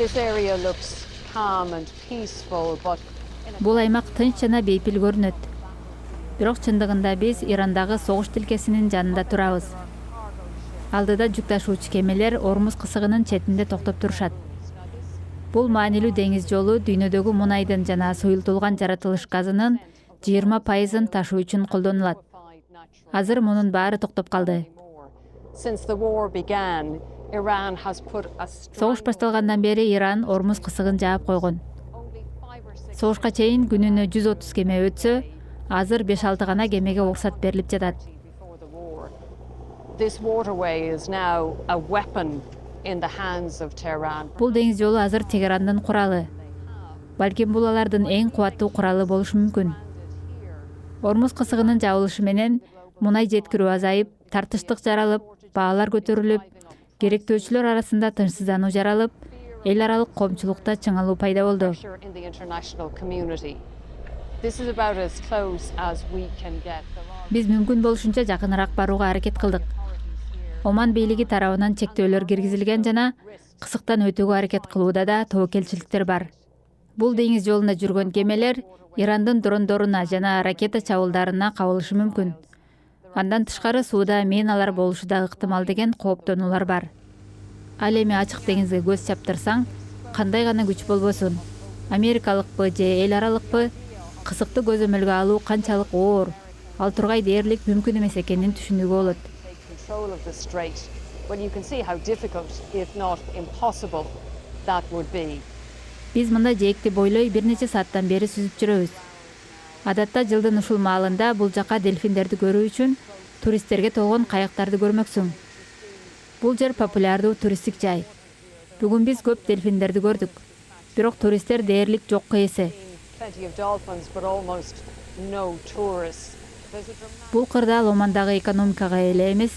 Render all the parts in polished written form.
This area looks calm and peaceful, but Бул аймак тынч жана бейпил көрүнөт. Бирок чындыгында биз Ирандагы согуш тилкесинин жанында турабыз. Алдыда жүк ташуучу кемелер Ормуз кысыгынын четинде токтоп турушат. Бул маанилүү деңиз жолу дүйнөдөгү мунайдын жана суюлтулган жаратылыш газынын 20% ташуу үчүн колдонулат. Азыр мунун баары токтоп калды. since the war began, Iran has put a Согуш башталгандан бери Иран Ормуз кысыгын жаап койгон. Согушка чейин күнүнө 130 кеме өтсө, азыр 5-6 гана кемеге уруксат берилип жатат. before the war. This waterway is now a weapon in the hands of Tehran. Бул деңиз жолу азыр Тегерандын куралы. Балким бул алардын эң кубаттуу куралы болушу мүмкүн. Ормуз кысыгынын жабылышы менен мунай жеткирүү азайып, тартыштык жаралып, баалар көтөрүлүп, керектөөчүлөр арасында тынчсыздануу жаралып, эл аралык коомчулукта чыңалуу пайда болду. Pressure in the international community. This is about as close as we can get. Биз мүмкүн болушунча жакыныраак барууга аракет кылдык. Оман бийлиги тарабынан чектөөлөр киргизилген жана кысыктан өтүүгө аракет кылууда да тобокелчиликтер бар. Бул деңиз жолунда жүргөн кемелер Ирандын дрондоруна жана ракета чабуулдарына кабылышы мүмкүн. Андан тышкары сууда миналар болушу да ыктымал деген кооптонуулар бар. Ал эми ачык деңизге көз чаптырсаң, кандай гана күч болбосун, америкалыкпы же эл аралыкпы, кысыкты көзөмөлгө алуу канчалык оор, ал тургай дээрлик мүмкүн эмес экенин түшүнүүгө болот. Control of the strait. Well, you can see how difficult, if not impossible, that would be. Биз мында жээкти бойлой бир нече сааттан бери сүзүп жүрөбүз. Адатта жылдын ушул маалында бул жака дельфиндерди көрүү үчүн туристтерге толгон каяктарды көрмөксүң. Бул жер популярдуу туристтик жай. Бүгүн биз көп дельфиндерди көрдүк. Бирок туристтер дээрлик жокко эсе. Plenty of dolphins, but almost no tourists. Бул кырдаал Омандагы экономикага эле эмес,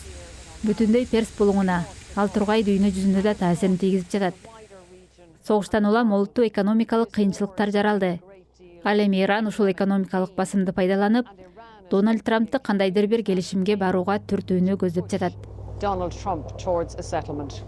бүтүндөй Перс булуңуна, ал тургай дүйнө жүзүнө да таасирин тийгизип жатат. Согуштан улам олуттуу экономикалык кыйынчылыктар жаралды. Ал эми Иран ушул экономикалык басымды пайдаланып, Дональд Трампты кандайдыр бир келишимге барууга түртүүнү көздөп жатат. Donald Trump towards a settlement.